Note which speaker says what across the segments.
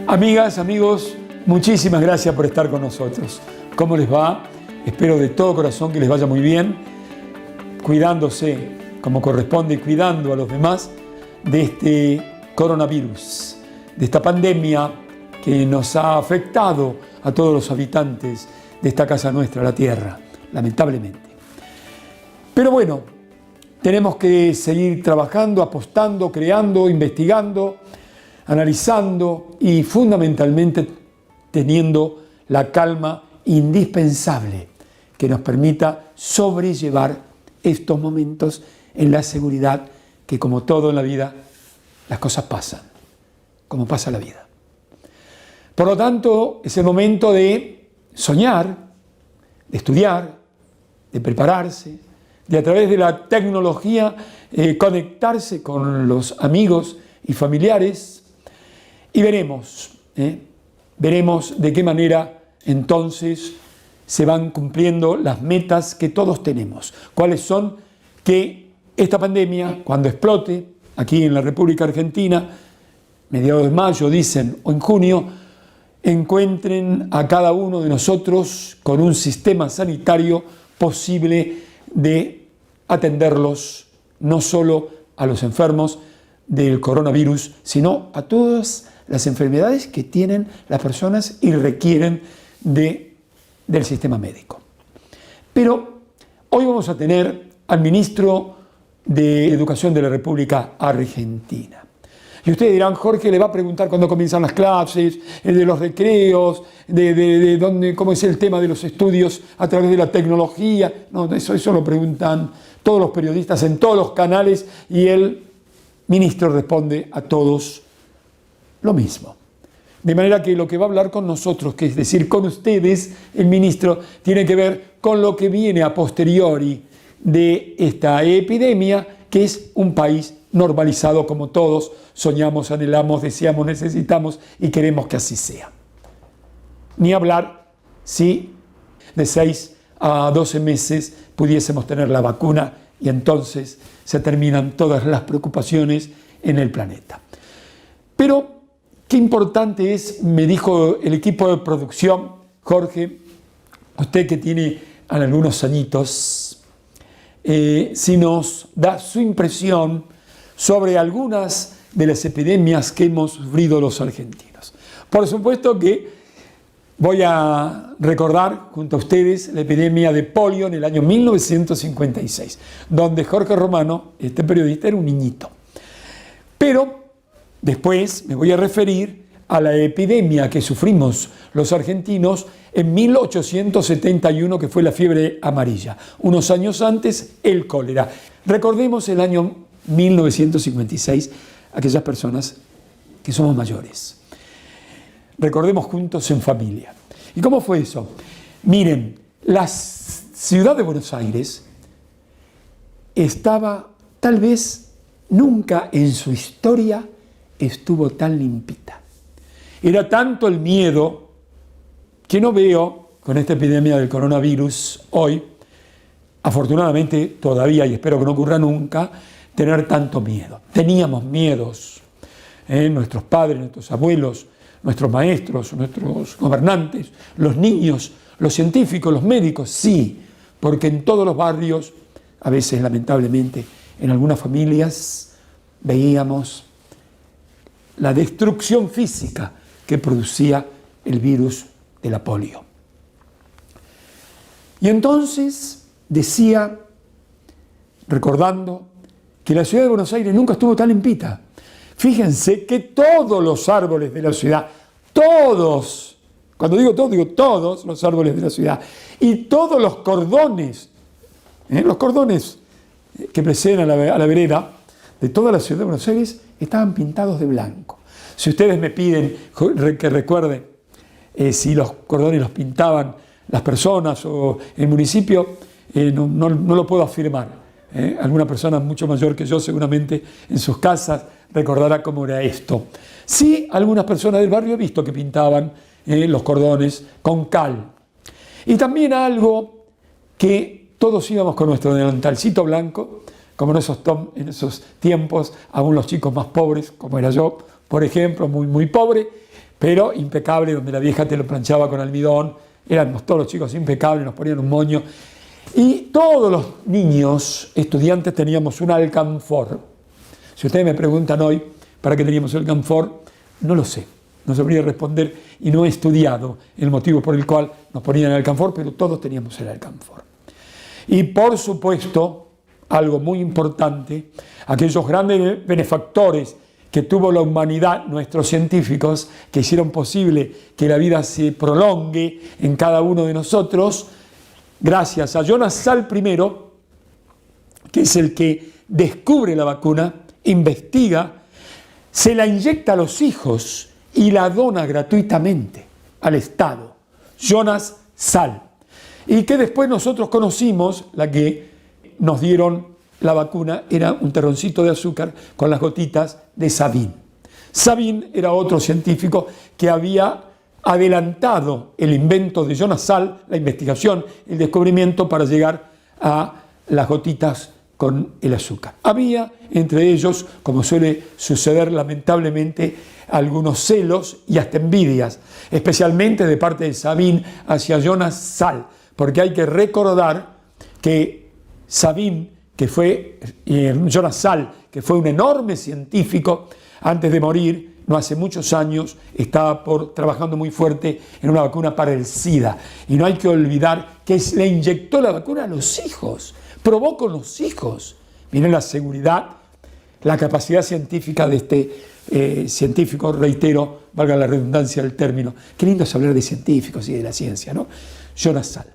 Speaker 1: Amigas, amigos, muchísimas gracias por estar con nosotros. ¿Cómo les va? Espero de todo corazón que les vaya muy bien, cuidándose como corresponde y cuidando a los demás de este coronavirus, de esta pandemia que nos ha afectado a todos los habitantes de esta casa nuestra, la Tierra, lamentablemente. Pero bueno, tenemos que seguir trabajando, apostando, creando, investigando, analizando y fundamentalmente teniendo la calma indispensable que nos permita sobrellevar estos momentos en la seguridad que, como todo en la vida, las cosas pasan, como pasa la vida. Por lo tanto, es el momento de soñar, de estudiar, de prepararse, de a través de la tecnología conectarse con los amigos y familiares y veremos de qué manera entonces se van cumpliendo las metas que todos tenemos. ¿Cuáles son? Que esta pandemia, cuando explote aquí en la República Argentina, mediados de mayo dicen, o en junio, encuentren a cada uno de nosotros con un sistema sanitario posible de atenderlos, no solo a los enfermos del coronavirus, sino a todas las enfermedades que tienen las personas y requieren del sistema médico. Pero hoy vamos a tener al ministro de Educación de la República Argentina. Y ustedes dirán, Jorge le va a preguntar cuándo comienzan las clases, de los recreos, cómo es el tema de los estudios a través de la tecnología. No, eso lo preguntan todos los periodistas en todos los canales y el ministro responde a todos lo mismo. De manera que lo que va a hablar con nosotros, que es decir, con ustedes, el ministro, tiene que ver con lo que viene a posteriori de esta epidemia, que es un país normalizado como todos soñamos, anhelamos, deseamos, necesitamos y queremos que así sea. Ni hablar si de 6 a 12 meses pudiésemos tener la vacuna y entonces se terminan todas las preocupaciones en el planeta. Pero qué importante es, me dijo el equipo de producción, Jorge, usted que tiene algunos añitos, si nos da su impresión sobre algunas de las epidemias que hemos sufrido los argentinos. Por supuesto que voy a recordar junto a ustedes la epidemia de polio en el año 1956, donde Jorge Romano, este periodista, era un niñito. Pero después me voy a referir a la epidemia que sufrimos los argentinos en 1871, que fue la fiebre amarilla. Unos años antes, el cólera. Recordemos el año 1956, aquellas personas que somos mayores. Recordemos juntos en familia. ¿Y cómo fue eso? Miren, la ciudad de Buenos Aires estaba, tal vez nunca en su historia estuvo tan limpita. Era tanto el miedo que no veo con esta epidemia del coronavirus hoy, afortunadamente todavía, y espero que no ocurra nunca, tener tanto miedo. Teníamos miedos, nuestros padres, nuestros abuelos, nuestros maestros, nuestros gobernantes, los niños, los científicos, los médicos, sí, porque en todos los barrios, a veces lamentablemente en algunas familias, veíamos la destrucción física que producía el virus de la polio. Y entonces decía, recordando, que la ciudad de Buenos Aires nunca estuvo tan limpita. Fíjense que todos los árboles de la ciudad, todos, cuando digo todos, digo todos los árboles de la ciudad, y todos los cordones que preceden a la vereda de toda la ciudad de Buenos Aires, estaban pintados de blanco. Si ustedes me piden que recuerden si los cordones los pintaban las personas o el municipio, no lo puedo afirmar. Alguna persona mucho mayor que yo seguramente en sus casas recordará cómo era esto. Sí, algunas personas del barrio he visto que pintaban los cordones con cal. Y también algo que todos íbamos con nuestro delantalcito blanco, como en esos tiempos, aún los chicos más pobres, como era yo, por ejemplo, muy, muy pobre, pero impecable, donde la vieja te lo planchaba con almidón. Éramos todos los chicos impecables, nos ponían un moño. Y todos los niños, estudiantes, teníamos un alcanfor. Si ustedes me preguntan hoy, ¿para qué teníamos el alcanfor? No lo sé, no sabría responder y no he estudiado el motivo por el cual nos ponían el alcanfor, pero todos teníamos el alcanfor. Y por supuesto, algo muy importante, aquellos grandes benefactores que tuvo la humanidad, nuestros científicos, que hicieron posible que la vida se prolongue en cada uno de nosotros, gracias a Jonas Salk primero, que es el que descubre la vacuna, investiga, se la inyecta a los hijos y la dona gratuitamente al Estado. Jonas Salk. Y que después nosotros conocimos, la que nos dieron la vacuna, era un terroncito de azúcar con las gotitas de Sabin. Sabin era otro científico que había adelantado el invento de Jonas Salk, la investigación, el descubrimiento para llegar a las gotitas con el azúcar. Había entre ellos, como suele suceder lamentablemente, algunos celos y hasta envidias, especialmente de parte de Sabin hacia Jonas Salk, porque hay que recordar que Sabin, que fue Jonas Salk, que fue un enorme científico, antes de morir, no hace muchos años, estaba trabajando muy fuerte en una vacuna para el SIDA. Y no hay que olvidar que le inyectó la vacuna a los hijos, probó con los hijos. Miren la seguridad, la capacidad científica de este científico, reitero, valga la redundancia del término. Qué lindo es hablar de científicos y de la ciencia, ¿no? Jonas Salk.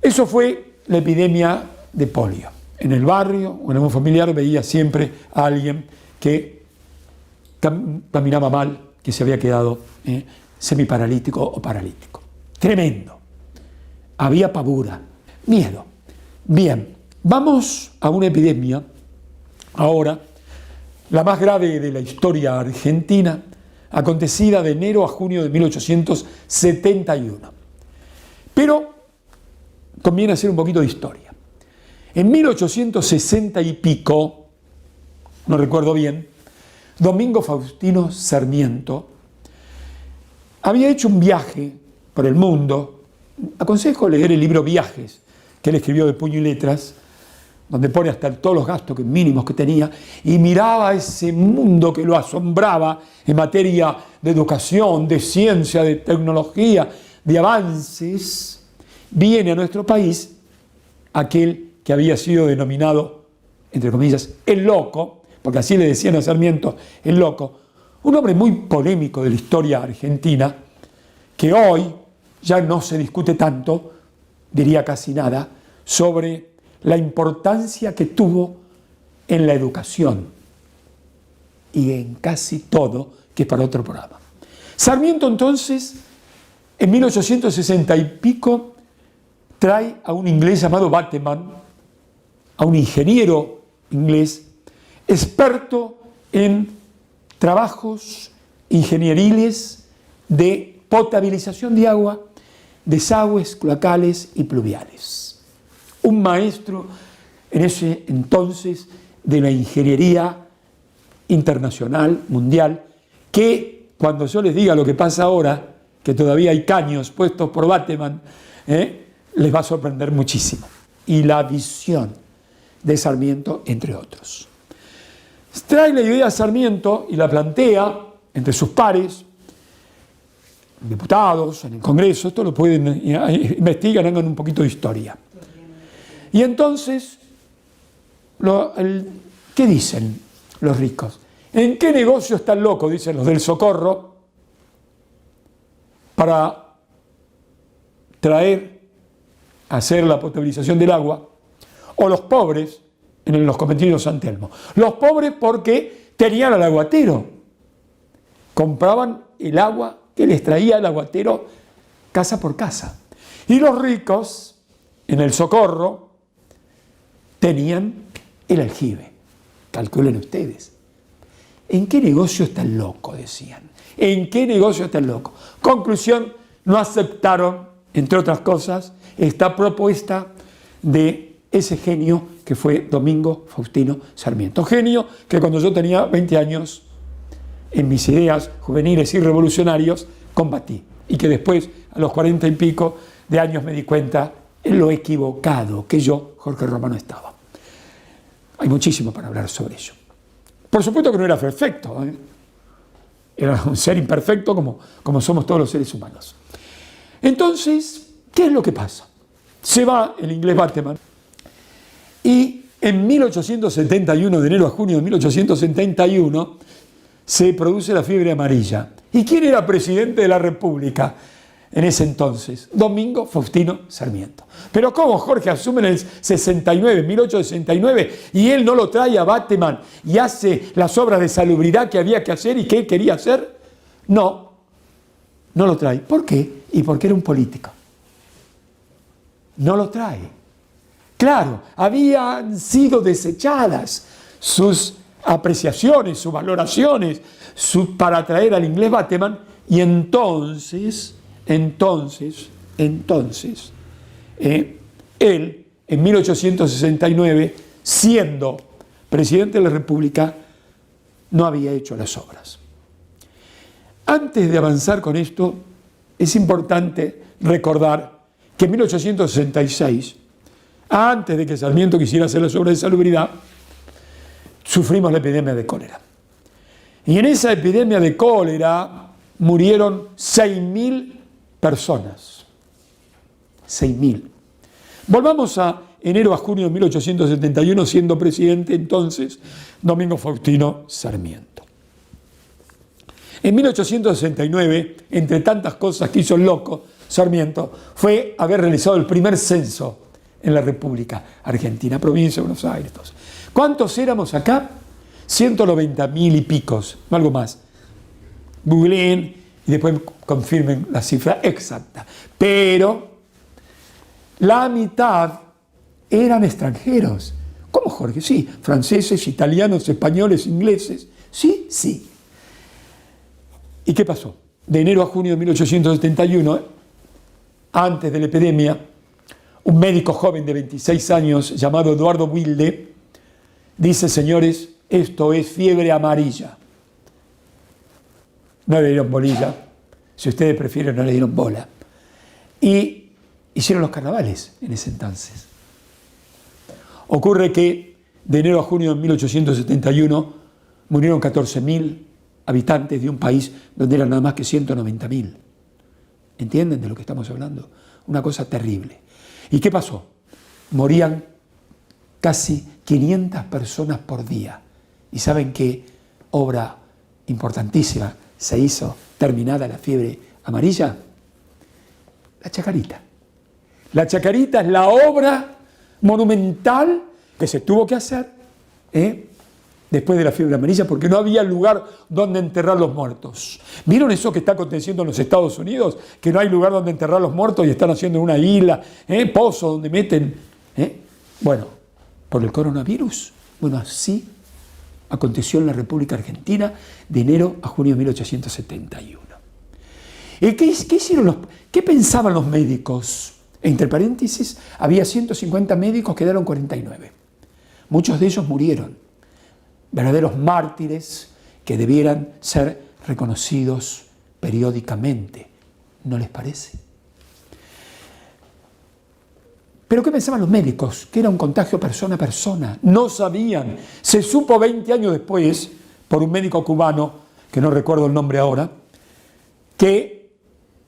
Speaker 1: Eso fue la epidemia de polio. En el barrio o en algún familiar veía siempre a alguien que caminaba mal, que se había quedado semiparalítico o paralítico. Tremendo. Había pavura, miedo. Bien, vamos a una epidemia ahora, la más grave de la historia argentina, acontecida de enero a junio de 1871. Pero conviene hacer un poquito de historia. En 1860 y pico, no recuerdo bien, Domingo Faustino Sarmiento había hecho un viaje por el mundo. Aconsejo leer el libro Viajes, que él escribió de puño y letras, donde pone hasta todos los gastos mínimos que tenía, y miraba ese mundo que lo asombraba en materia de educación, de ciencia, de tecnología, de avances. Viene a nuestro país aquel que había sido denominado, entre comillas, el loco, porque así le decían a Sarmiento, el loco, un hombre muy polémico de la historia argentina, que hoy ya no se discute tanto, diría casi nada, sobre la importancia que tuvo en la educación y en casi todo, que es para otro programa. Sarmiento entonces, en 1860 y pico, trae a un inglés llamado Bateman, a un ingeniero inglés, experto en trabajos ingenieriles de potabilización de agua, desagües, cloacales y pluviales. Un maestro en ese entonces de la ingeniería internacional, mundial, que cuando yo les diga lo que pasa ahora, que todavía hay caños puestos por Bateman, les va a sorprender muchísimo. Y la visión de Sarmiento, entre otros. Trae la idea a Sarmiento y la plantea entre sus pares, diputados, en el Congreso, esto lo pueden investigar, hagan un poquito de historia. Y entonces, ¿qué dicen los ricos? ¿En qué negocio están locos, dicen los del Socorro, para hacer la potabilización del agua? O los pobres, en los conventillos San Telmo. Los pobres porque tenían al aguatero. Compraban el agua que les traía el aguatero casa por casa. Y los ricos, en el Socorro, tenían el aljibe. Calculen ustedes. ¿En qué negocio está el loco?, decían. ¿En qué negocio está el loco? Conclusión, no aceptaron, entre otras cosas, esta propuesta de ese genio que fue Domingo Faustino Sarmiento. Genio que cuando yo tenía 20 años en mis ideas juveniles y revolucionarios, combatí. Y que después, a los 40 y pico de años, me di cuenta en lo equivocado que yo, Jorge Romano, estaba. Hay muchísimo para hablar sobre ello. Por supuesto que no era perfecto, ¿eh? Era un ser imperfecto como somos todos los seres humanos. Entonces, ¿qué es lo que pasa? Se va el inglés Bateman y en 1871, de enero a junio de 1871, se produce la fiebre amarilla. ¿Y quién era presidente de la República en ese entonces? Domingo Faustino Sarmiento. Pero ¿cómo Jorge asume en el 69, 1869, y él no lo trae a Bateman y hace las obras de salubridad que había que hacer y que él quería hacer? No lo trae. ¿Por qué? Y porque era un político. No lo trae. Claro, habían sido desechadas sus apreciaciones, sus valoraciones para traer al inglés Bateman, y entonces, él, en 1869, siendo presidente de la República, no había hecho las obras. Antes de avanzar con esto, es importante recordar que en 1866, antes de que Sarmiento quisiera hacer las obras de salubridad, sufrimos la epidemia de cólera. Y en esa epidemia de cólera murieron 6.000 personas. 6.000. Volvamos a enero a junio de 1871, siendo presidente entonces Domingo Faustino Sarmiento. En 1869, entre tantas cosas que hizo el loco Sarmiento, fue haber realizado el primer censo en la República Argentina, provincia de Buenos Aires. ¿Cuántos éramos acá? 190.000 y picos, no algo más. Googleen y después confirmen la cifra exacta. Pero la mitad eran extranjeros. ¿Cómo, Jorge? Sí, franceses, italianos, españoles, ingleses. Sí, sí. ¿Y qué pasó? De enero a junio de 1871, antes de la epidemia, un médico joven de 26 años llamado Eduardo Wilde dice: señores, esto es fiebre amarilla. No le dieron bolilla, si ustedes prefieren, no le dieron bola. Y hicieron los carnavales en ese entonces. Ocurre que de enero a junio de 1871 murieron 14.000 habitantes de un país donde eran nada más que 190.000. ¿Entienden de lo que estamos hablando? Una cosa terrible. ¿Y qué pasó? Morían casi 500 personas por día. ¿Y saben qué obra importantísima se hizo terminada la fiebre amarilla? La Chacarita. La Chacarita es la obra monumental que se tuvo que hacer después de la fiebre amarilla, porque no había lugar donde enterrar los muertos. ¿Vieron eso que está aconteciendo en los Estados Unidos? Que no hay lugar donde enterrar los muertos y están haciendo una isla, pozo donde meten. Bueno, por el coronavirus. Bueno, así aconteció en la República Argentina de enero a junio de 1871. ¿Y qué pensaban los médicos? Entre paréntesis, había 150 médicos, quedaron 49. Muchos de ellos murieron. Verdaderos mártires que debieran ser reconocidos periódicamente. ¿No les parece? ¿Pero qué pensaban los médicos? Que era un contagio persona a persona. No sabían. Se supo 20 años después, por un médico cubano, que no recuerdo el nombre ahora, que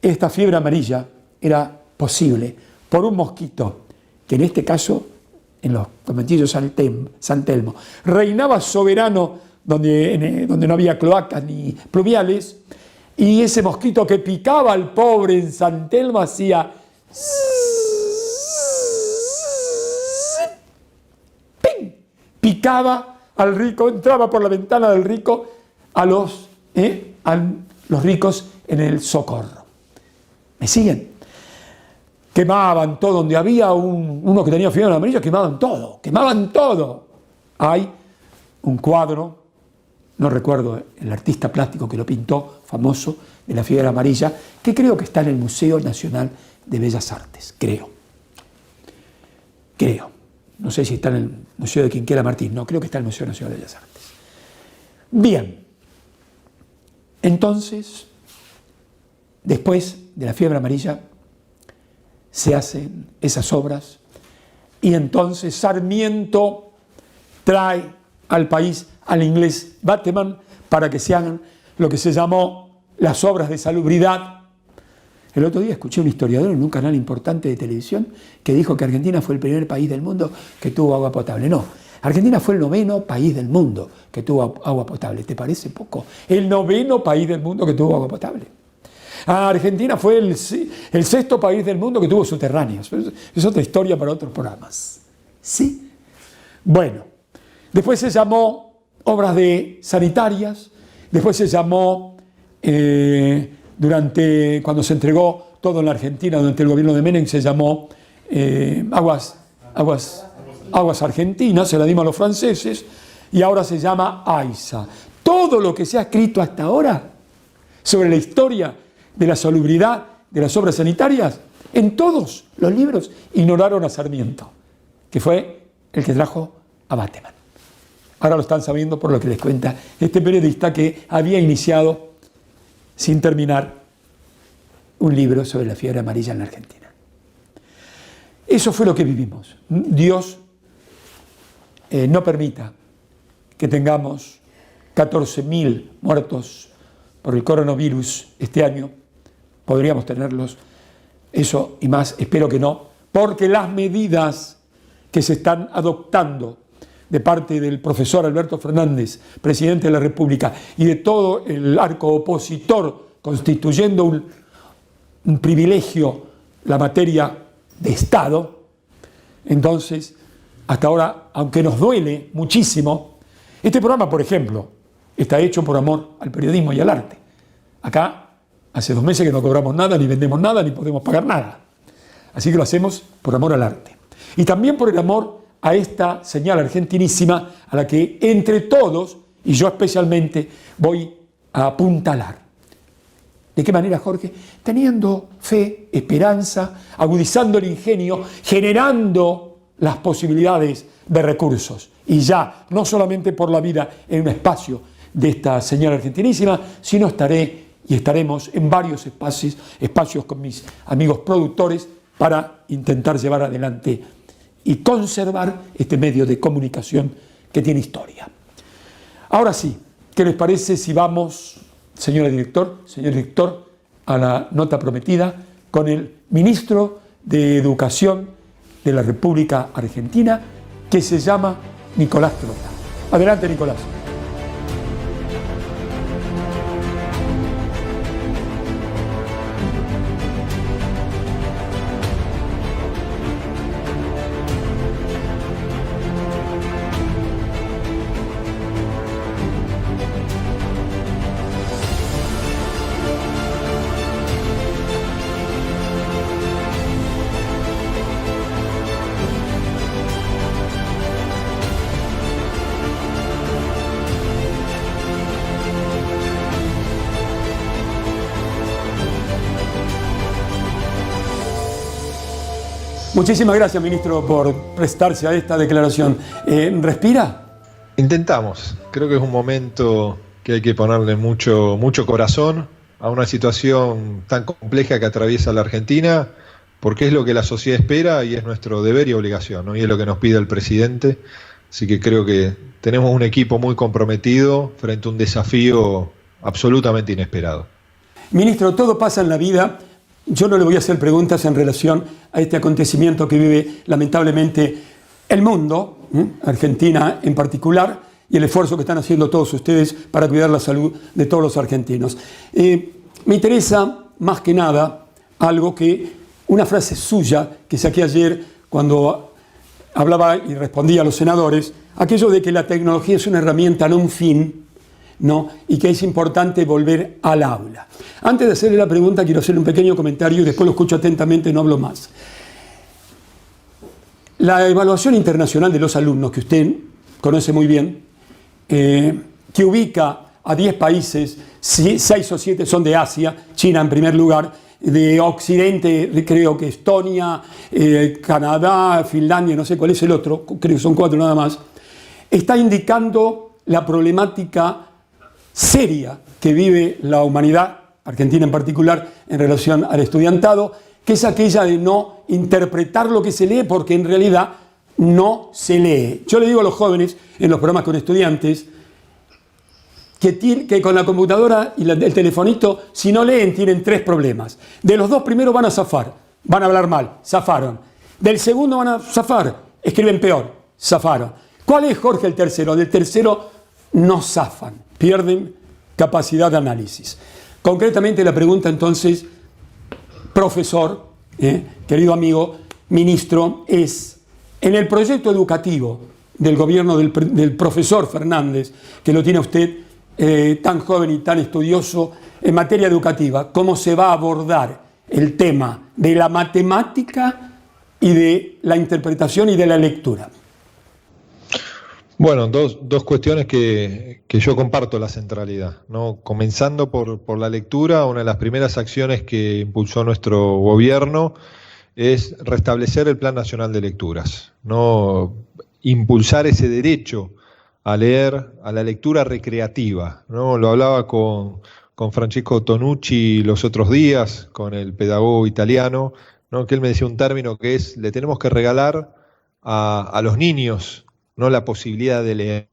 Speaker 1: esta fiebre amarilla era posible por un mosquito, que en este caso, en los conventillos San Telmo, reinaba soberano donde no había cloacas ni pluviales, y ese mosquito que picaba al pobre en San Telmo hacía ¡ping! Picaba al rico, entraba por la ventana del rico a los ricos en el socorro. ¿Me siguen? Quemaban todo, donde había uno que tenía fiebre amarilla, quemaban todo. Hay un cuadro, no recuerdo el artista plástico que lo pintó, famoso, de la fiebre amarilla, que creo que está en el Museo Nacional de Bellas Artes, creo. No sé si está en el Museo de Quinquela Martín, no, creo que está en el Museo Nacional de Bellas Artes. Bien, Entonces, después de la fiebre amarilla, se hacen esas obras y entonces Sarmiento trae al país al inglés Bateman para que se hagan lo que se llamó las obras de salubridad. El otro día escuché a un historiador en un canal importante de televisión que dijo que Argentina fue el primer país del mundo que tuvo agua potable. No, Argentina fue el 9º país del mundo que tuvo agua potable. ¿Te parece poco? El 9º país del mundo que tuvo agua potable. Argentina fue el 6º país del mundo que tuvo subterráneos. Es otra historia para otros programas. ¿Sí? Bueno, después se llamó obras sanitarias, después se llamó, cuando se entregó todo en la Argentina, durante el gobierno de Menem, se llamó aguas argentinas, se la dimos a los franceses, y ahora se llama AISA. Todo lo que se ha escrito hasta ahora sobre la historia de la salubridad de las obras sanitarias, en todos los libros ignoraron a Sarmiento, que fue el que trajo a Bateman. Ahora lo están sabiendo por lo que les cuenta este periodista que había iniciado, sin terminar, un libro sobre la fiebre amarilla en la Argentina. Eso fue lo que vivimos. Dios no permita que tengamos 14.000 muertos por el coronavirus este año. Podríamos tenerlos, eso y más, espero que no, porque las medidas que se están adoptando de parte del profesor Alberto Fernández, presidente de la República, y de todo el arco opositor, constituyendo un privilegio la materia de Estado, entonces, hasta ahora, aunque nos duele muchísimo, este programa, por ejemplo, está hecho por amor al periodismo y al arte. Acá, hace 2 meses que no cobramos nada, ni vendemos nada, ni podemos pagar nada. Así que lo hacemos por amor al arte. Y también por el amor a esta señal argentinísima a la que entre todos, y yo especialmente, voy a apuntalar. ¿De qué manera, Jorge? Teniendo fe, esperanza, agudizando el ingenio, generando las posibilidades de recursos. Y ya, no solamente por la vida en un espacio de esta señal argentinísima, sino estaremos en varios espacios con mis amigos productores para intentar llevar adelante y conservar este medio de comunicación que tiene historia. Ahora sí, ¿qué les parece si vamos, señor director, a la nota prometida con el ministro de Educación de la República Argentina, que se llama Nicolás Trota? Adelante, Nicolás. Muchísimas gracias, ministro, por prestarse a esta declaración. ¿Respira?
Speaker 2: Intentamos. Creo que es un momento que hay que ponerle mucho corazón a una situación tan compleja que atraviesa la Argentina, porque es lo que la sociedad espera y es nuestro deber y obligación, ¿no? Y es lo que nos pide el presidente. Así que creo que tenemos un equipo muy comprometido frente a un desafío absolutamente inesperado.
Speaker 1: Ministro, todo pasa en la vida. Yo no le voy a hacer preguntas en relación a este acontecimiento que vive lamentablemente el mundo, Argentina en particular, y el esfuerzo que están haciendo todos ustedes para cuidar la salud de todos los argentinos. Me interesa más que nada una frase suya que saqué ayer cuando hablaba y respondía a los senadores, aquello de que la tecnología es una herramienta, no un fin, ¿no? Y que es importante volver al aula. Antes de hacerle la pregunta, quiero hacerle un pequeño comentario y después lo escucho atentamente y no hablo más. La evaluación internacional de los alumnos, que usted conoce muy bien, que ubica a 10 países, 6 o 7 son de Asia, China en primer lugar, de Occidente creo que Estonia, Canadá, Finlandia, no sé cuál es el otro, creo que son 4 nada más, está indicando la problemática seria que vive la humanidad, Argentina en particular, en relación al estudiantado, que es aquella de no interpretar lo que se lee porque en realidad no se lee. Yo le digo a los jóvenes en los programas con estudiantes que con la computadora y el telefonito, si no leen, tienen 3 problemas. De los 2 primeros van a zafar, van a hablar mal, zafaron. Del segundo van a zafar, escriben peor, zafaron. ¿Cuál es, Jorge, el tercero? Del tercero no zafan, pierden capacidad de análisis. Concretamente la pregunta entonces, profesor, querido amigo, ministro, es, en el proyecto educativo del gobierno del profesor Fernández, que lo tiene usted tan joven y tan estudioso en materia educativa, ¿cómo se va a abordar el tema de la matemática y de la interpretación y de la lectura?
Speaker 2: Bueno, dos cuestiones que yo comparto la centralidad, ¿no? Comenzando por la lectura, una de las primeras acciones que impulsó nuestro gobierno es restablecer el Plan Nacional de Lecturas, ¿no? Impulsar ese derecho a leer, a la lectura recreativa, ¿no? Lo hablaba con Francesco Tonucci los otros días, con el pedagogo italiano, ¿no? Que él me decía un término que es, le tenemos que regalar a los niños, ¿no? La posibilidad de leer,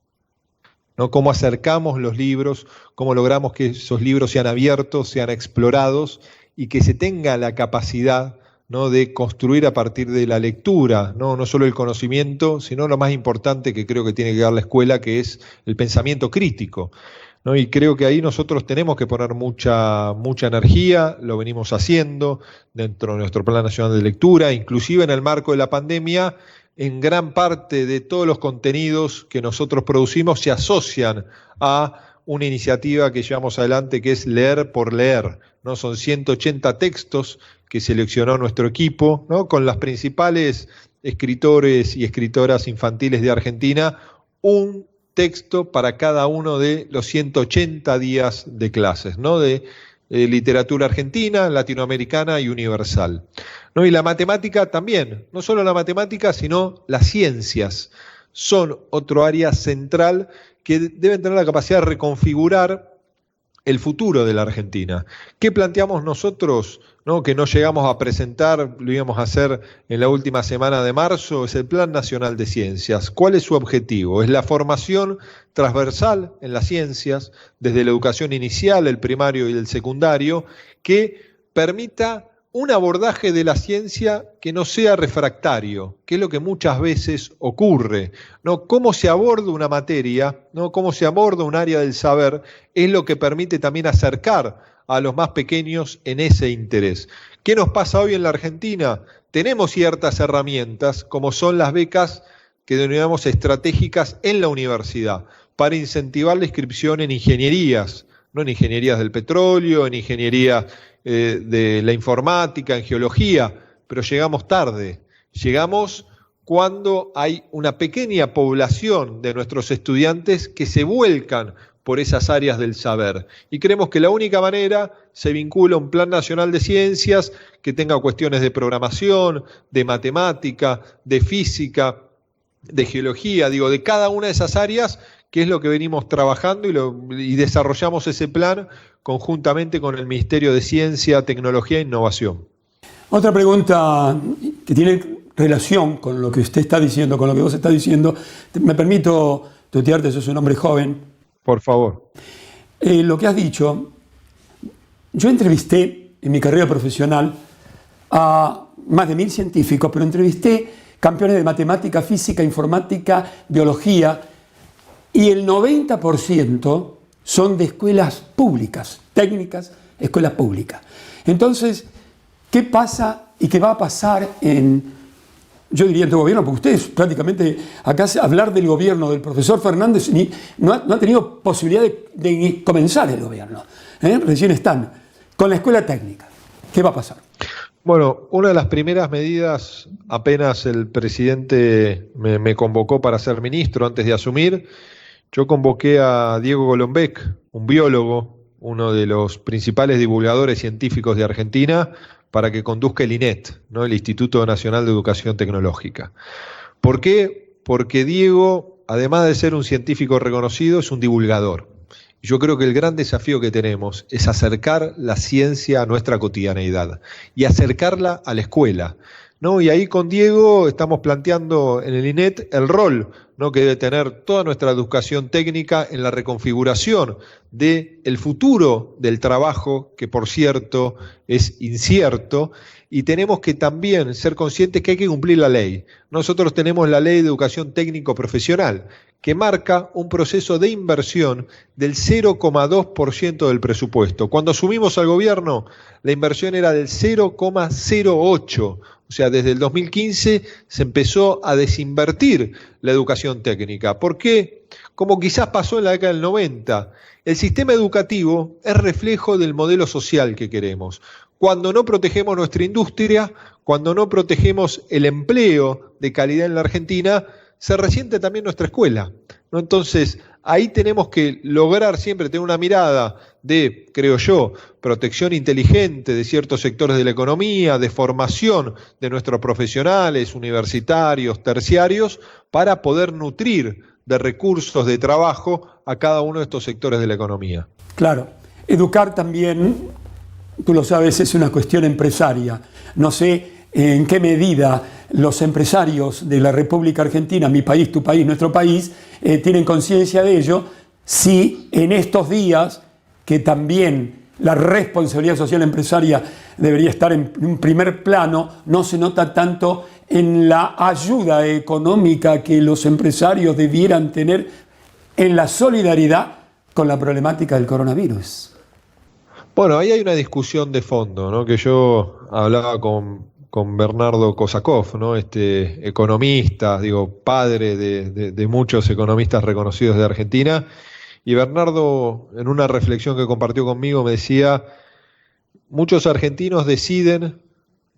Speaker 2: ¿no? Cómo acercamos los libros, cómo logramos que esos libros sean abiertos, sean explorados y que se tenga la capacidad, ¿no? De construir a partir de la lectura, no solo el conocimiento, sino lo más importante que creo que tiene que dar la escuela, que es el pensamiento crítico, ¿no? Y creo que ahí nosotros tenemos que poner mucha energía, lo venimos haciendo dentro de nuestro Plan Nacional de Lectura, inclusive en el marco de la pandemia. En gran parte de todos los contenidos que nosotros producimos se asocian a una iniciativa que llevamos adelante que es Leer por Leer, ¿no? Son 180 textos que seleccionó nuestro equipo, ¿no? Con las principales escritores y escritoras infantiles de Argentina, un texto para cada uno de los 180 días de clases, ¿no? De literatura argentina, latinoamericana y universal, ¿no? Y la matemática también, no solo la matemática, sino las ciencias, son otro área central que deben tener la capacidad de reconfigurar el futuro de la Argentina. ¿Qué planteamos nosotros, ¿no? Que no llegamos a presentar, lo íbamos a hacer en la última semana de marzo? Es el Plan Nacional de Ciencias. ¿Cuál es su objetivo? Es la formación transversal en las ciencias, desde la educación inicial, el primario y el secundario, que permita un abordaje de la ciencia que no sea refractario, que es lo que muchas veces ocurre, ¿no? Cómo se aborda una materia, ¿no? Cómo se aborda un área del saber, es lo que permite también acercar a los más pequeños en ese interés. ¿Qué nos pasa hoy en la Argentina? Tenemos ciertas herramientas, como son las becas que denominamos estratégicas en la universidad, para incentivar la inscripción en ingenierías, no en ingenierías del petróleo, en ingeniería de la informática, en geología, pero llegamos tarde. Llegamos cuando hay una pequeña población de nuestros estudiantes que se vuelcan por esas áreas del saber. Y creemos que la única manera se vincula a un Plan Nacional de Ciencias que tenga cuestiones de programación, de matemática, de física, de geología, de cada una de esas áreas, que es lo que venimos trabajando y desarrollamos ese plan conjuntamente con el Ministerio de Ciencia, Tecnología e Innovación.
Speaker 1: Otra pregunta que tiene relación con lo que usted está diciendo, con lo que vos estás diciendo. Me permito tutearte, sos un hombre joven.
Speaker 2: Por favor.
Speaker 1: Lo que has dicho, yo entrevisté en mi carrera profesional a más de 1000 científicos, pero entrevisté campeones de matemática, física, informática, biología, y el 90% son de escuelas públicas, técnicas, escuelas públicas. Entonces, ¿qué pasa y qué va a pasar yo diría en tu gobierno? Porque ustedes prácticamente, acá hablar del gobierno del profesor Fernández no ha tenido posibilidad de comenzar el gobierno. Recién están con la escuela técnica. ¿Qué va a pasar?
Speaker 2: Bueno, una de las primeras medidas, apenas el presidente me convocó para ser ministro antes de asumir, yo convoqué a Diego Golombek, un biólogo, uno de los principales divulgadores científicos de Argentina, para que conduzca el INET, ¿no? El Instituto Nacional de Educación Tecnológica. ¿Por qué? Porque Diego, además de ser un científico reconocido, es un divulgador. Yo creo que el gran desafío que tenemos es acercar la ciencia a nuestra cotidianeidad y acercarla a la escuela, ¿no? Y ahí con Diego estamos planteando en el INET el rol, ¿no?, que debe tener toda nuestra educación técnica en la reconfiguración del futuro del trabajo, que por cierto es incierto, y tenemos que también ser conscientes que hay que cumplir la ley. Nosotros tenemos la Ley de Educación Técnico Profesional, que marca un proceso de inversión del 0,2% del presupuesto. Cuando asumimos al gobierno, la inversión era del 0,08%. O sea, desde el 2015 se empezó a desinvertir la educación técnica. ¿Por qué? Como quizás pasó en la década del 90, el sistema educativo es reflejo del modelo social que queremos. Cuando no protegemos nuestra industria, cuando no protegemos el empleo de calidad en la Argentina, se resiente también nuestra escuela, ¿no? Entonces, ahí tenemos que lograr siempre tener una mirada de, creo yo, protección inteligente de ciertos sectores de la economía, de formación de nuestros profesionales, universitarios, terciarios, para poder nutrir de recursos de trabajo a cada uno de estos sectores de la economía.
Speaker 1: Claro, educar también, tú lo sabes, es una cuestión empresaria. No sé en qué medida los empresarios de la República Argentina, mi país, tu país, nuestro país, tienen conciencia de ello, si en estos días que también la responsabilidad social empresaria debería estar en un primer plano, no se nota tanto en la ayuda económica que los empresarios debieran tener en la solidaridad con la problemática del coronavirus.
Speaker 2: Bueno, ahí hay una discusión de fondo, ¿no?, que yo hablaba con Bernardo Kosakov, ¿no?, economista, padre de muchos economistas reconocidos de Argentina, y Bernardo, en una reflexión que compartió conmigo, me decía: muchos argentinos deciden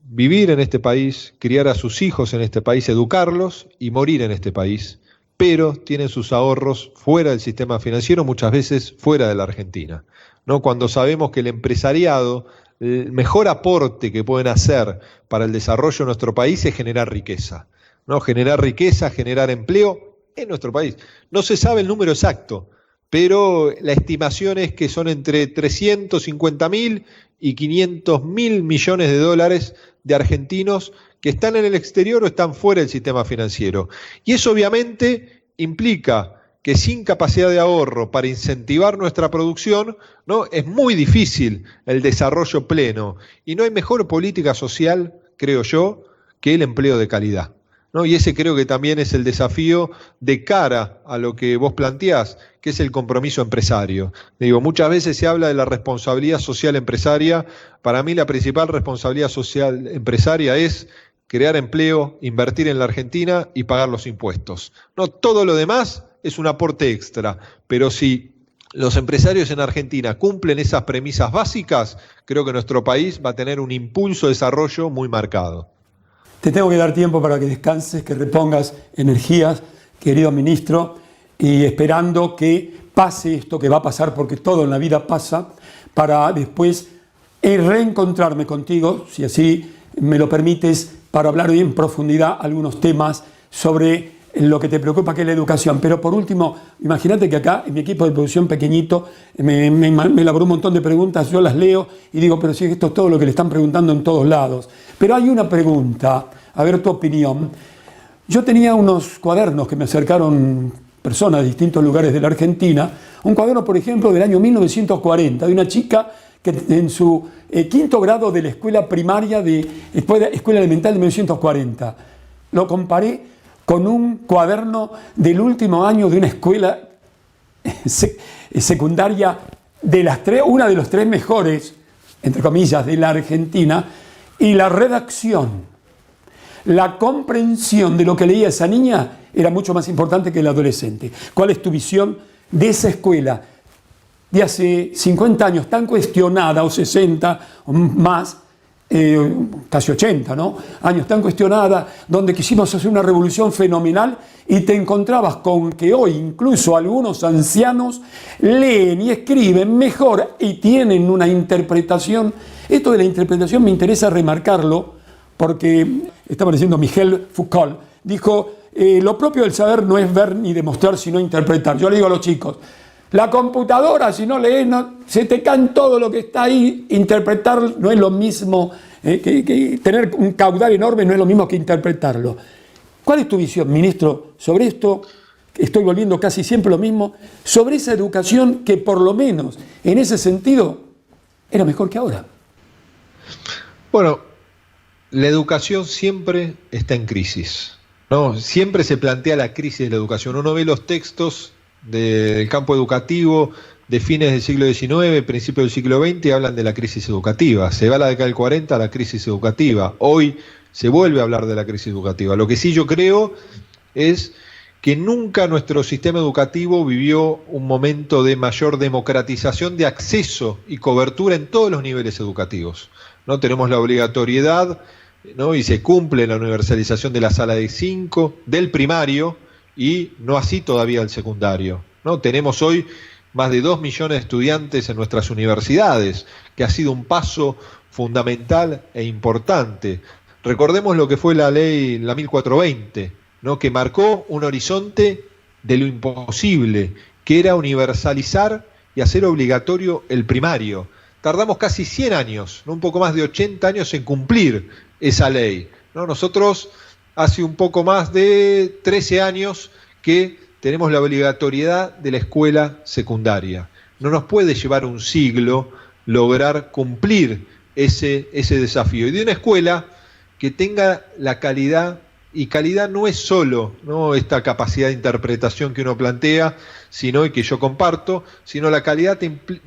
Speaker 2: vivir en este país, criar a sus hijos en este país, educarlos y morir en este país, pero tienen sus ahorros fuera del sistema financiero, muchas veces fuera de la Argentina, ¿no? Cuando sabemos que el empresariado, el mejor aporte que pueden hacer para el desarrollo de nuestro país es generar riqueza, ¿no? Generar riqueza, generar empleo en nuestro país. No se sabe el número exacto, pero la estimación es que son entre 350.000 y 500.000 millones de dólares de argentinos que están en el exterior o están fuera del sistema financiero. Y eso obviamente implica que sin capacidad de ahorro para incentivar nuestra producción, ¿no?, es muy difícil el desarrollo pleno. Y no hay mejor política social, creo yo, que el empleo de calidad, ¿no? Y ese creo que también es el desafío de cara a lo que vos planteás, que es el compromiso empresario. Muchas veces se habla de la responsabilidad social empresaria. Para mí la principal responsabilidad social empresaria es crear empleo, invertir en la Argentina y pagar los impuestos. No, todo lo demás es un aporte extra, pero si los empresarios en Argentina cumplen esas premisas básicas, creo que nuestro país va a tener un impulso de desarrollo muy marcado.
Speaker 1: Te tengo que dar tiempo para que descanses, que repongas energías, querido ministro, y esperando que pase esto que va a pasar, porque todo en la vida pasa, para después reencontrarme contigo, si así me lo permites, para hablar hoy en profundidad algunos temas sobre lo que te preocupa, que es la educación. Pero por último, imagínate que acá en mi equipo de producción pequeñito me elaboró un montón de preguntas, yo las leo y digo, pero si esto es todo lo que le están preguntando en todos lados. Pero hay una pregunta, a ver tu opinión. Yo tenía unos cuadernos que me acercaron personas de distintos lugares de la Argentina, un cuaderno, por ejemplo, del año 1940, de una chica que en su quinto grado de la escuela primaria, escuela elemental de 1940. Lo comparé con un cuaderno del último año de una escuela secundaria una de los tres mejores, entre comillas, de la Argentina, y la redacción, la comprensión de lo que leía esa niña era mucho más importante que el adolescente. ¿Cuál es tu visión de esa escuela de hace 50 años tan cuestionada, o 60 o más, casi 80, ¿no?, años tan cuestionada, donde quisimos hacer una revolución fenomenal y te encontrabas con que hoy incluso algunos ancianos leen y escriben mejor y tienen una interpretación? Esto de la interpretación me interesa remarcarlo porque estaba diciendo Michel Foucault, dijo, lo propio del saber no es ver ni demostrar, sino interpretar. Yo le digo a los chicos, La computadora, si no lees, se te cae todo lo que está ahí. Interpretar no es lo mismo, que tener un caudal enorme no es lo mismo que interpretarlo. ¿Cuál es tu visión, ministro, sobre esto? Estoy volviendo casi siempre lo mismo, sobre esa educación que por lo menos en ese sentido era mejor que ahora.
Speaker 2: Bueno, la educación siempre está en crisis, ¿no? Siempre se plantea la crisis de la educación. Uno ve los textos del campo educativo de fines del siglo XIX, principios del siglo XX, y hablan de la crisis educativa. Se va a la década del 40 a la crisis educativa. Hoy se vuelve a hablar de la crisis educativa. Lo que sí yo creo es que nunca nuestro sistema educativo vivió un momento de mayor democratización de acceso y cobertura en todos los niveles educativos, ¿no? Tenemos la obligatoriedad, ¿no? Y se cumple la universalización de la sala de 5, del primario, y no así todavía el secundario, ¿no? Tenemos hoy más de 2 millones de estudiantes en nuestras universidades, que ha sido un paso fundamental e importante. Recordemos lo que fue la ley, la 1420, ¿no? Que marcó un horizonte de lo imposible, que era universalizar y hacer obligatorio el primario. Tardamos casi 100 años, ¿no? Un poco más de 80 años en cumplir esa ley, ¿no? Nosotros hace un poco más de 13 años que tenemos la obligatoriedad de la escuela secundaria. No nos puede llevar un siglo lograr cumplir ese desafío. Y de una escuela que tenga la calidad, y calidad no es solo, ¿no?, esta capacidad de interpretación que uno plantea, sino, y que yo comparto, sino la calidad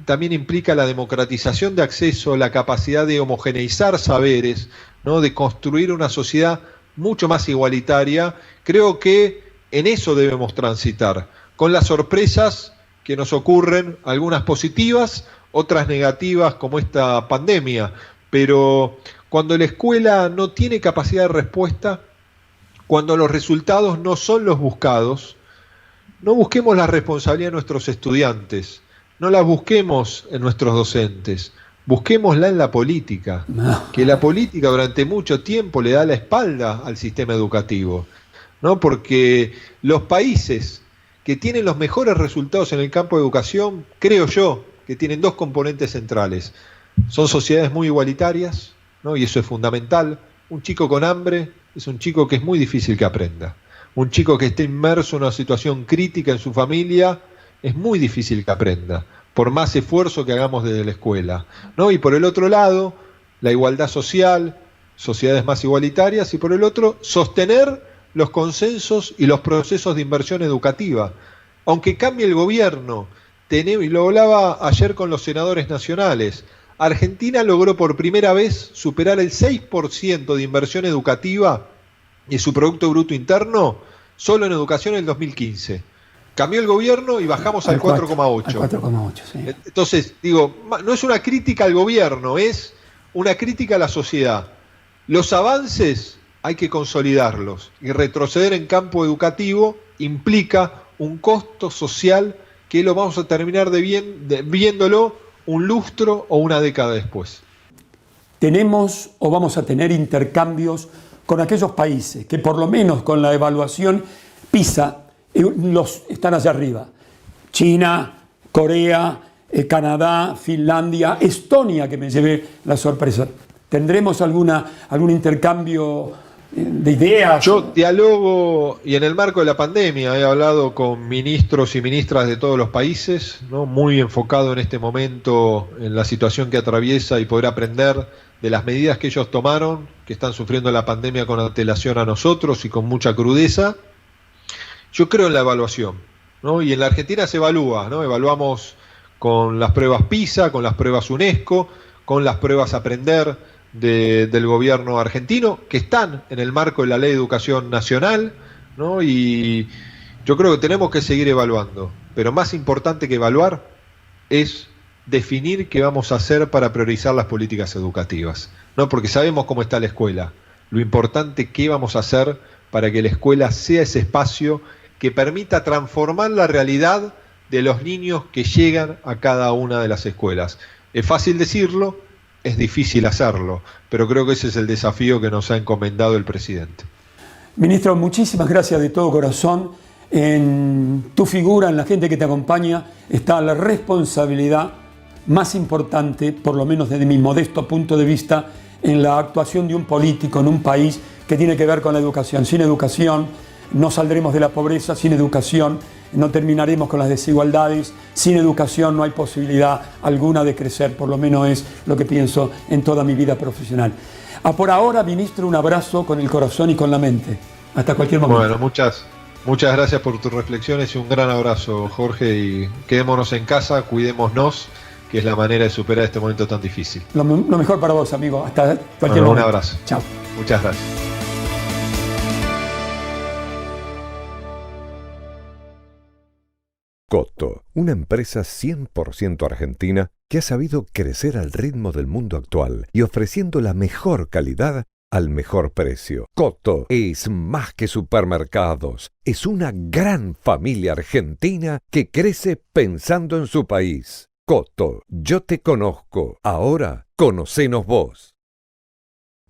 Speaker 2: también implica la democratización de acceso, la capacidad de homogeneizar saberes, ¿no?, de construir una sociedad mucho más igualitaria. Creo que en eso debemos transitar, con las sorpresas que nos ocurren, algunas positivas, otras negativas como esta pandemia, pero cuando la escuela no tiene capacidad de respuesta, cuando los resultados no son los buscados, no busquemos la responsabilidad de nuestros estudiantes, no la busquemos en nuestros docentes, busquémosla en la política, que la política durante mucho tiempo le da la espalda al sistema educativo, ¿no? Porque los países que tienen los mejores resultados en el campo de educación, creo yo, que tienen 2 componentes centrales. Son sociedades muy igualitarias, ¿no? Y eso es fundamental. Un chico con hambre es un chico que es muy difícil que aprenda. Un chico que esté inmerso en una situación crítica en su familia es muy difícil que aprenda, por más esfuerzo que hagamos desde la escuela, ¿no? Y por el otro lado, la igualdad social, sociedades más igualitarias, y por el otro, sostener los consensos y los procesos de inversión educativa. Aunque cambie el gobierno, y lo hablaba ayer con los senadores nacionales, Argentina logró por primera vez superar el 6% de inversión educativa y su Producto Bruto Interno solo en educación en el 2015. Cambió el gobierno y bajamos al 4,8. Al 4,8, sí. Entonces, digo, no es una crítica al gobierno, es una crítica a la sociedad. Los avances hay que consolidarlos, y retroceder en campo educativo implica un costo social que lo vamos a terminar viéndolo un lustro o una década después.
Speaker 1: Tenemos o vamos a tener intercambios con aquellos países que por lo menos con la evaluación PISA están allá arriba. China, Corea, Canadá, Finlandia, Estonia, que me llevé la sorpresa. ¿Tendremos algún intercambio de ideas?
Speaker 2: Yo dialogo, y en el marco de la pandemia he hablado con ministros y ministras de todos los países, ¿no?, muy enfocado en este momento en la situación que atraviesa y poder aprender de las medidas que ellos tomaron, que están sufriendo la pandemia con antelación a nosotros y con mucha crudeza. Yo creo en la evaluación, ¿no? Y en la Argentina se evalúa, ¿no? Evaluamos con las pruebas PISA, con las pruebas UNESCO, con las pruebas Aprender del gobierno argentino, que están en el marco de la Ley de Educación Nacional, ¿no? Y yo creo que tenemos que seguir evaluando, pero más importante que evaluar es definir qué vamos a hacer para priorizar las políticas educativas, ¿no? Porque sabemos cómo está la escuela, lo importante qué vamos a hacer para que la escuela sea ese espacio que permita transformar la realidad de los niños que llegan a cada una de las escuelas. Es fácil decirlo, es difícil hacerlo, pero creo que ese es el desafío que nos ha encomendado el presidente.
Speaker 1: Ministro, muchísimas gracias de todo corazón. En tu figura, en la gente que te acompaña, está la responsabilidad más importante, por lo menos desde mi modesto punto de vista, en la actuación de un político en un país que tiene que ver con la educación. Sin educación no saldremos de la pobreza, sin educación no terminaremos con las desigualdades, sin educación no hay posibilidad alguna de crecer, por lo menos es lo que pienso en toda mi vida profesional. Por ahora, ministro, un abrazo con el corazón y con la mente. Hasta cualquier momento.
Speaker 2: Bueno, muchas gracias por tus reflexiones y un gran abrazo, Jorge, y quedémonos en casa, cuidémonos, que es la manera de superar este momento tan difícil.
Speaker 1: Lo mejor para vos, amigo. Hasta cualquier momento.
Speaker 2: Un abrazo.
Speaker 1: Chao.
Speaker 2: Muchas gracias.
Speaker 3: Cotto, una empresa 100% argentina que ha sabido crecer al ritmo del mundo actual y ofreciendo la mejor calidad al mejor precio. Cotto es más que supermercados, es una gran familia argentina que crece pensando en su país. Cotto, yo te conozco, ahora conocenos vos.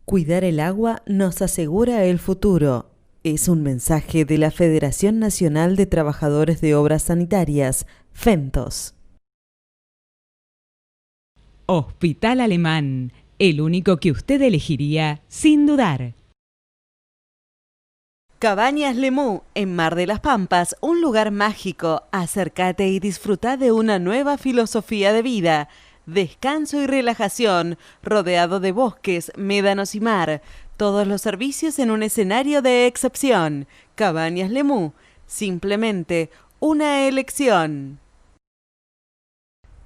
Speaker 4: Cuidar el agua nos asegura el futuro. Es un mensaje de la Federación Nacional de Trabajadores de Obras Sanitarias, FENTOS.
Speaker 5: Hospital Alemán, el único que usted elegiría sin dudar.
Speaker 4: Cabañas Lemú, en Mar de las Pampas, un lugar mágico. Acércate y disfruta de una nueva filosofía de vida. Descanso y relajación, rodeado de bosques, médanos y mar. Todos los servicios en un escenario de excepción. Cabañas Lemú, simplemente una elección.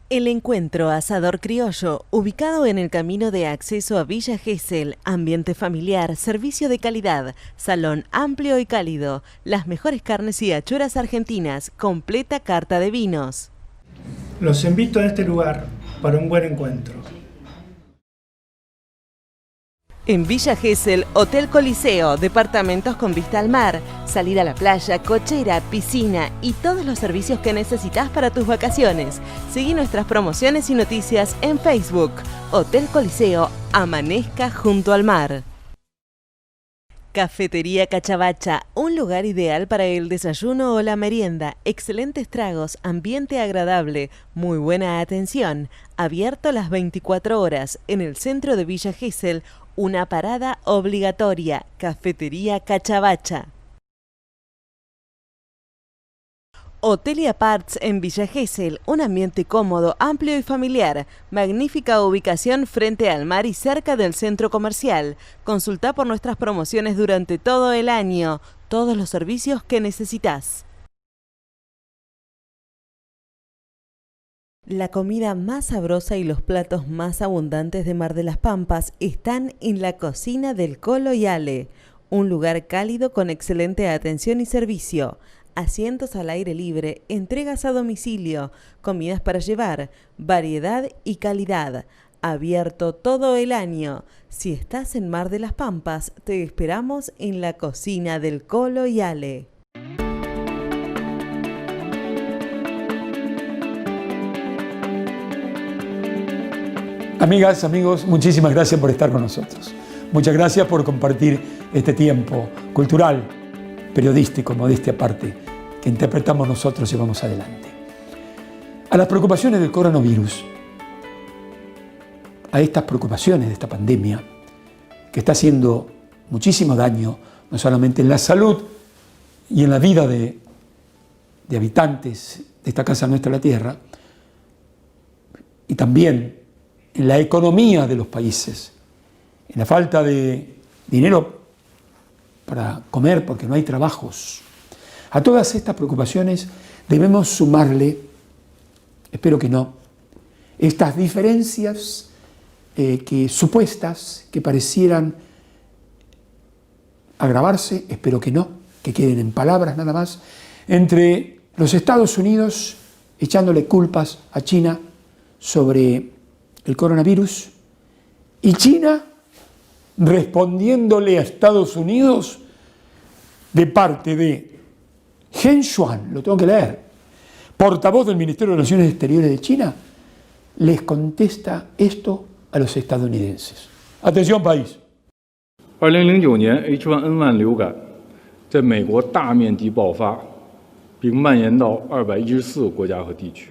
Speaker 4: El Encuentro Asador Criollo, ubicado en el camino de acceso a Villa Gesell, ambiente familiar, servicio de calidad, salón amplio y cálido, las mejores carnes y achuras argentinas, completa carta de vinos.
Speaker 6: Los invito a este lugar para un buen encuentro.
Speaker 4: En Villa Gesell, Hotel Coliseo, departamentos con vista al mar, salir a la playa, cochera, piscina y todos los servicios que necesitas para tus vacaciones. Seguí nuestras promociones y noticias en Facebook. Hotel Coliseo, amanezca junto al mar. Cafetería Cachavacha, un lugar ideal para el desayuno o la merienda. Excelentes tragos, ambiente agradable, muy buena atención. Abierto las 24 horas en el centro de Villa Gesell. Una parada obligatoria. Cafetería Cachavacha. Hotel y Aparts en Villa Gesell, un ambiente cómodo, amplio y familiar. Magnífica ubicación frente al mar y cerca del centro comercial. Consulta por nuestras promociones durante todo el año. Todos los servicios que necesitas. La comida más sabrosa y los platos más abundantes de Mar de las Pampas están en la cocina del Colo y Ale, un lugar cálido con excelente atención y servicio, asientos al aire libre, entregas a domicilio, comidas para llevar, variedad y calidad, abierto todo el año. Si estás en Mar de las Pampas, te esperamos en la cocina del Colo y Ale.
Speaker 1: Amigas, amigos, muchísimas gracias por estar con nosotros. Muchas gracias por compartir este tiempo cultural, periodístico, modestia aparte, que interpretamos nosotros y llevamos adelante. A las preocupaciones del coronavirus, a estas preocupaciones de esta pandemia, que está haciendo muchísimo daño, no solamente en la salud y en la vida de habitantes de esta casa nuestra, la Tierra, y también en la economía de los países, en la falta de dinero para comer porque no hay trabajos. A todas estas preocupaciones debemos sumarle, espero que no, estas diferencias supuestas que parecieran agravarse, espero que no, que queden en palabras nada más, entre los Estados Unidos echándole culpas a China sobre el coronavirus y China respondiéndole a Estados Unidos de parte de Geng Shuang, lo tengo que leer, portavoz del Ministerio de Relaciones Exteriores de China, les contesta esto a los estadounidenses. Atención, país.
Speaker 7: 2009年 H1N1 流感在美国大面积爆发，并蔓延到214个国家和地区，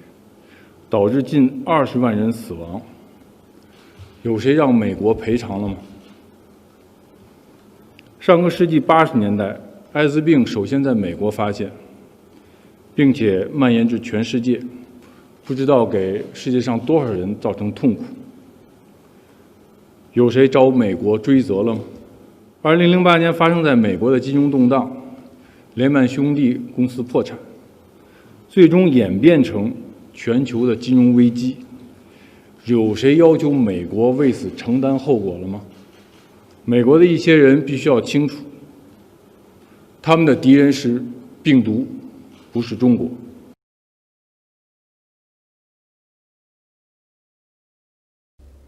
Speaker 7: 导致近20万人死亡。有谁让美国赔偿了吗？上个世纪80年代，艾滋病首先在美国发现，并且蔓延至全世界，不知道给世界上多少人造成痛苦。有谁找美国追责了吗？2008年发生在美国的金融动荡，雷曼兄弟公司破产，最终演变成全球的金融危机。有谁要求美国为此承担后果了吗？美国的一些人必须要清楚，他们的敌人是病毒，不是中国。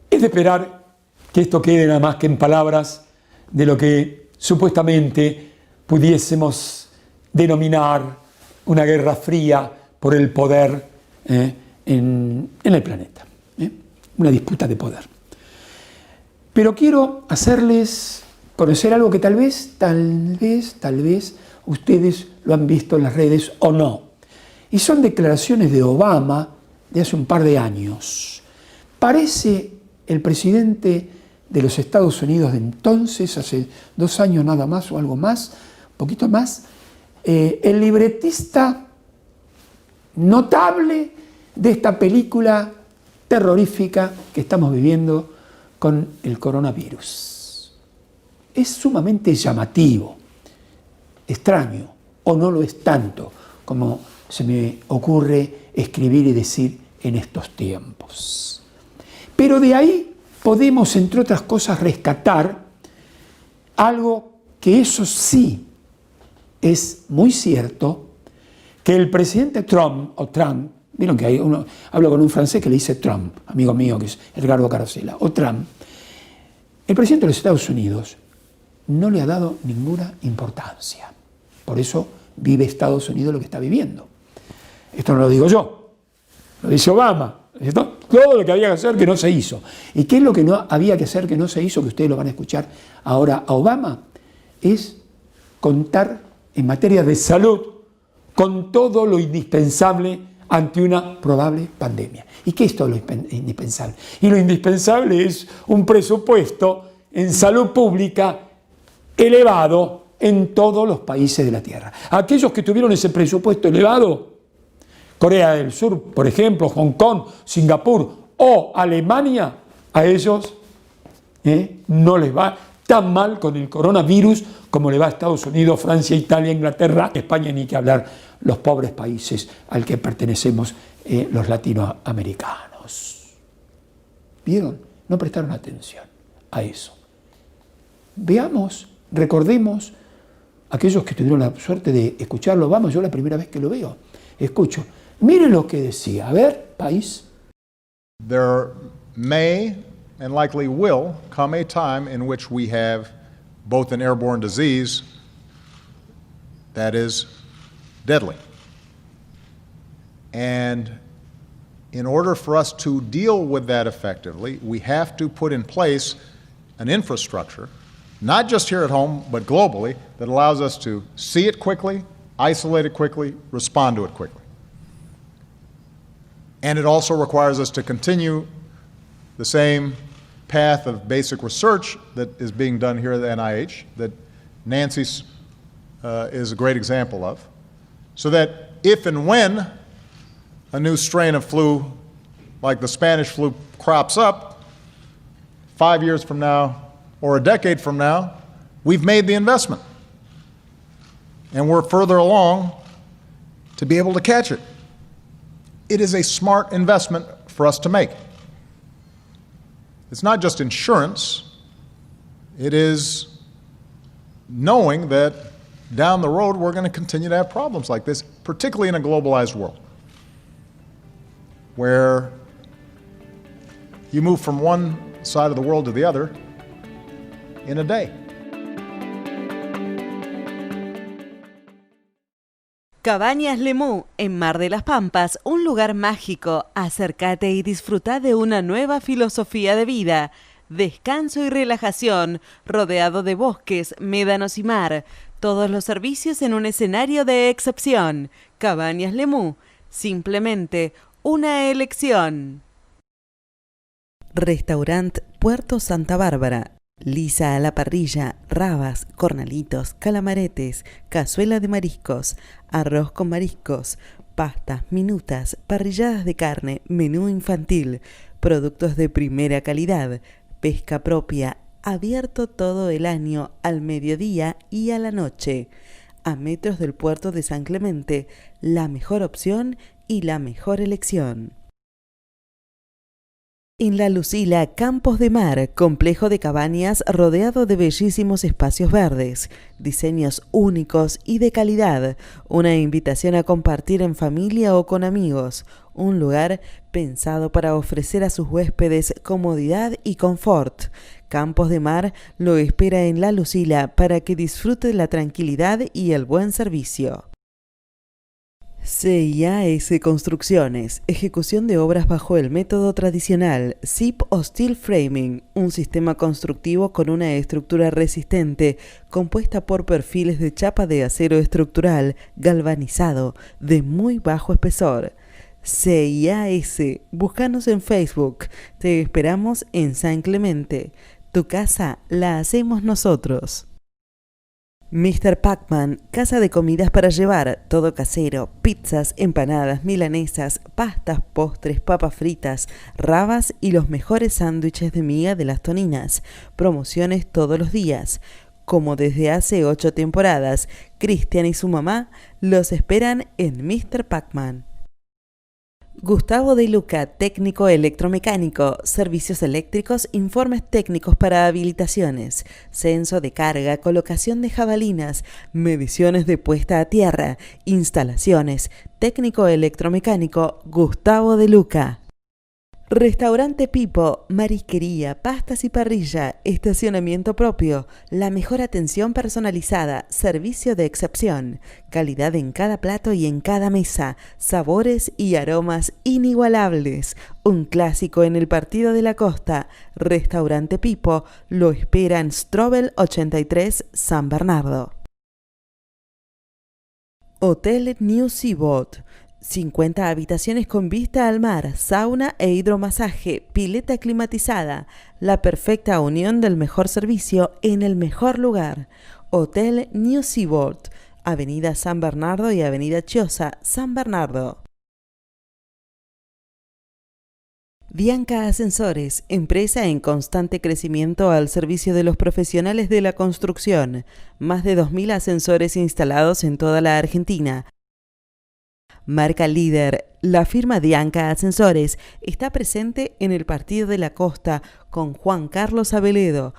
Speaker 1: Es de esperar que esto quede nada más que en palabras de lo que supuestamente pudiésemos denominar una guerra fría por el poder en el planeta, una disputa de poder. Pero quiero hacerles conocer algo que tal vez ustedes lo han visto en las redes o no. Y son declaraciones de Obama de hace un par de años. Parece el presidente de los Estados Unidos de entonces, hace 2 años nada más o algo más, un poquito más, el libretista notable de esta película terrorífica que estamos viviendo con el coronavirus. Es sumamente llamativo, extraño, o no lo es tanto como se me ocurre escribir y decir en estos tiempos. Pero de ahí podemos, entre otras cosas, rescatar algo que eso sí es muy cierto, que el presidente Trump, vieron que hablo con un francés que le dice Trump, amigo mío que es Edgardo Carosella, o Trump, el presidente de los Estados Unidos no le ha dado ninguna importancia. Por eso vive Estados Unidos lo que está viviendo. Esto no lo digo yo, lo dice Obama. Todo lo que había que hacer que no se hizo. ¿Y qué es lo que no había que hacer que no se hizo, que ustedes lo van a escuchar ahora a Obama? Es contar en materia de salud con todo lo indispensable ante una probable pandemia. ¿Y qué es todo lo indispensable? Y lo indispensable es un presupuesto en salud pública elevado en todos los países de la Tierra. Aquellos que tuvieron ese presupuesto elevado, Corea del Sur, por ejemplo, Hong Kong, Singapur o Alemania, a ellos no les va tan mal con el coronavirus como le va a Estados Unidos, Francia, Italia, Inglaterra, España, ni que hablar los pobres países al que pertenecemos los latinoamericanos. ¿Vieron? No prestaron atención a eso. Veamos, recordemos, aquellos que tuvieron la suerte de escucharlo, vamos, yo la primera vez que lo veo, escucho. Miren lo que decía. A ver, país.
Speaker 8: There may and likely will come a time in which we have both an airborne disease that is deadly. And in order for us to deal with that effectively, we have to put in place an infrastructure, not just here at home, but globally, that allows us to see it quickly, isolate it quickly, respond to it quickly. And it also requires us to continue the same path of basic research that is being done here at the NIH, that Nancy is a great example of, so that if and when a new strain of flu, like the Spanish flu, crops up 5 years from now or a decade from now, we've made the investment. And we're further along to be able to catch it. It is a smart investment for us to make. It's not just insurance, it is knowing that down the road we're going to continue to have problems like this, particularly in a globalized world, where you move from one side of the world to the other in a day.
Speaker 4: Cabañas Lemú, en Mar de las Pampas, un lugar mágico. Acércate y disfruta de una nueva filosofía de vida. Descanso y relajación, rodeado de bosques, médanos y mar. Todos los servicios en un escenario de excepción. Cabañas Lemú, simplemente una elección. Restaurant Puerto Santa Bárbara. Lisa a la parrilla, rabas, cornalitos, calamaretes, cazuela de mariscos, arroz con mariscos, pastas, minutas, parrilladas de carne, menú infantil, productos de primera calidad, pesca propia, abierto todo el año al mediodía y a la noche. A metros del puerto de San Clemente, la mejor opción y la mejor elección. En La Lucila, Campos de Mar, complejo de cabañas rodeado de bellísimos espacios verdes, diseños únicos y de calidad, una invitación a compartir en familia o con amigos, un lugar pensado para ofrecer a sus huéspedes comodidad y confort. Campos de Mar lo espera en La Lucila para que disfrute la tranquilidad y el buen servicio. CIAS Construcciones, ejecución de obras bajo el método tradicional, SIP o Steel Framing, un sistema constructivo con una estructura resistente, compuesta por perfiles de chapa de acero estructural, galvanizado, de muy bajo espesor. CIAS, búscanos en Facebook, te esperamos en San Clemente, tu casa la hacemos nosotros. Mr. Pacman, casa de comidas para llevar, todo casero, pizzas, empanadas, milanesas, pastas, postres, papas fritas, rabas y los mejores sándwiches de miga de las Toninas. Promociones todos los días. Como desde hace 8 temporadas, Cristian y su mamá los esperan en Mr. Pacman. Gustavo de Luca, técnico electromecánico, servicios eléctricos, informes técnicos para habilitaciones, censo de carga, colocación de jabalinas, mediciones de puesta a tierra, instalaciones, técnico electromecánico, Gustavo de Luca. Restaurante Pipo, marisquería, pastas y parrilla, estacionamiento propio, la mejor atención personalizada, servicio de excepción, calidad en cada plato y en cada mesa, sabores y aromas inigualables, un clásico en el Partido de la Costa. Restaurante Pipo lo espera en Strobel 83, San Bernardo. Hotel New Seaboat. 50 habitaciones con vista al mar, sauna e hidromasaje, pileta climatizada, la perfecta unión del mejor servicio en el mejor lugar. Hotel New Seaboat, Avenida San Bernardo y Avenida Chiosa, San Bernardo. Bianca Ascensores, empresa en constante crecimiento al servicio de los profesionales de la construcción. Más de 2.000 ascensores instalados en toda la Argentina. Marca líder, la firma Bianca Ascensores está presente en el Partido de la Costa con Juan Carlos Aveledo.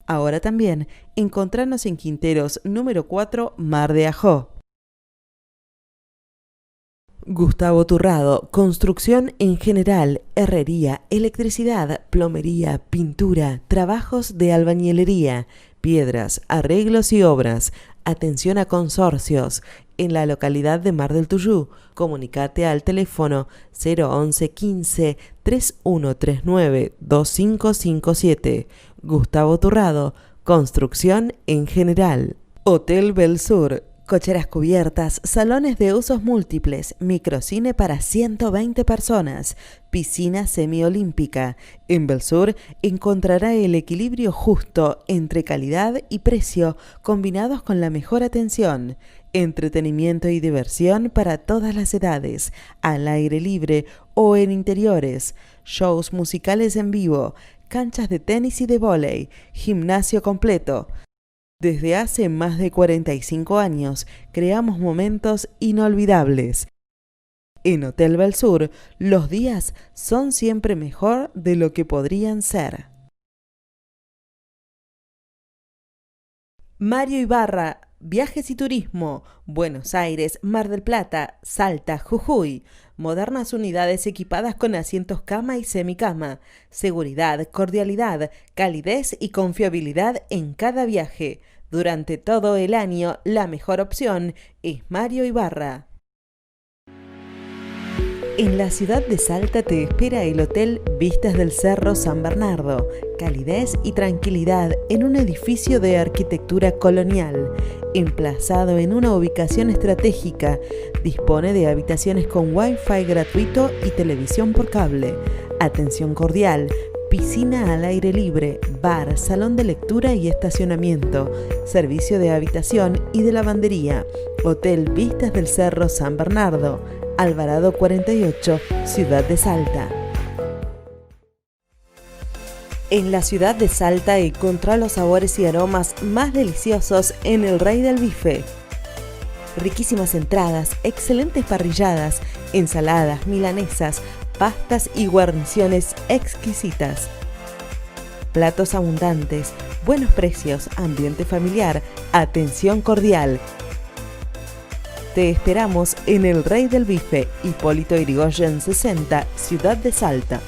Speaker 4: Ahora también encontrarnos en Quinteros número 4, Mar de Ajó. Gustavo Turrado, construcción en general, herrería, electricidad, plomería, pintura, trabajos de albañilería, piedras, arreglos y obras, atención a consorcios. En la localidad de Mar del Tuyú, comunicate al teléfono 011 15 3139 2557. Gustavo Turrado, construcción en general. Hotel Belsur, cocheras cubiertas, salones de usos múltiples, microcine para 120 personas, piscina semiolímpica. En Belsur encontrará el equilibrio justo entre calidad y precio, combinados con la mejor atención. Entretenimiento y diversión para todas las edades, al aire libre o en interiores, shows musicales en vivo, canchas de tenis y de vóley, gimnasio completo. Desde hace más de 45 años creamos momentos inolvidables. En Hotel Belsur, los días son siempre mejor de lo que podrían ser. Mario Ibarra, Viajes y Turismo, Buenos Aires, Mar del Plata, Salta, Jujuy. Modernas unidades equipadas con asientos cama y semicama. Seguridad, cordialidad, calidez y confiabilidad en cada viaje. Durante todo el año, la mejor opción es Mario Ibarra. En la ciudad de Salta te espera el Hotel Vistas del Cerro San Bernardo. Calidez y tranquilidad en un edificio de arquitectura colonial. emplazado en una ubicación estratégica. Dispone de habitaciones con Wi-Fi gratuito y televisión por cable. Atención cordial, piscina al aire libre, bar, salón de lectura y estacionamiento, servicio de habitación y de lavandería. Hotel Vistas del Cerro San Bernardo, Alvarado 48, Ciudad de Salta. En la ciudad de Salta encontrá los sabores y aromas más deliciosos en el Rey del Bife. Riquísimas entradas, excelentes parrilladas, ensaladas, milanesas, pastas y guarniciones exquisitas. Platos abundantes, buenos precios, ambiente familiar, atención cordial. Te esperamos en el Rey del Bife, Hipólito Yrigoyen 60, Ciudad de Salta.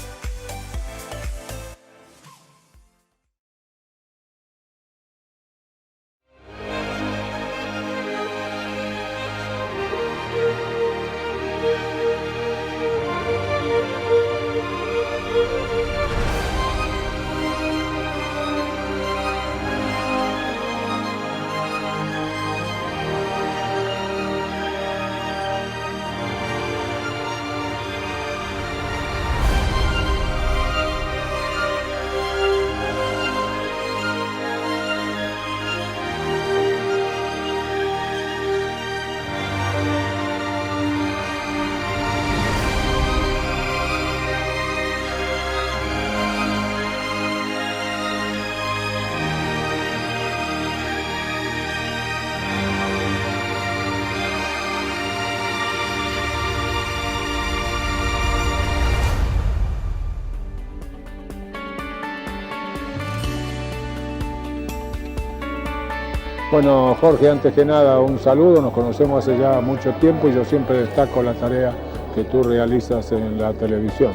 Speaker 9: Bueno, Jorge, antes que nada un saludo, nos conocemos hace ya mucho tiempo y yo siempre destaco la tarea que tú realizas en la televisión.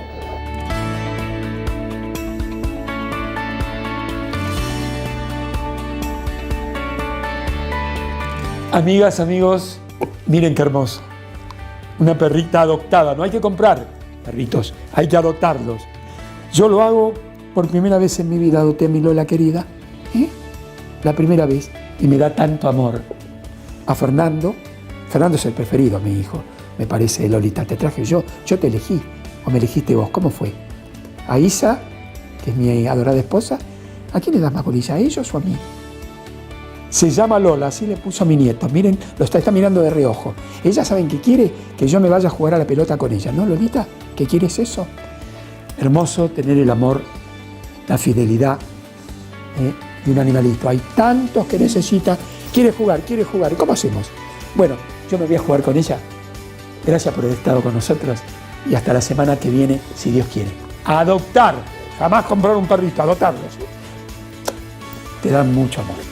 Speaker 1: Amigas, amigos, miren qué hermoso. Una perrita adoptada, no hay que comprar perritos, hay que adoptarlos. Yo lo hago por primera vez en mi vida, adopté a mi Lola querida, la primera vez, y me da tanto amor. A Fernando es el preferido, mi hijo, me parece. Lolita, te traje yo te elegí, o me elegiste vos, ¿cómo fue? A Isa, que es mi adorada esposa, ¿a quién le das más bolilla, a ellos o a mí? Se llama Lola, así le puso a mi nieto. Miren, lo está mirando de reojo. Ella, ¿saben qué quiere? Que yo me vaya a jugar a la pelota con ella, ¿no, Lolita? ¿Qué quieres eso? Hermoso tener el amor, la fidelidad de un animalito. Hay tantos que necesita. Quiere jugar. ¿Cómo hacemos? Bueno, yo me voy a jugar con ella. Gracias por haber estado con nosotros y hasta la semana que viene, si Dios quiere. Adoptar. Jamás comprar un perrito, adoptarlos. Te dan mucho amor.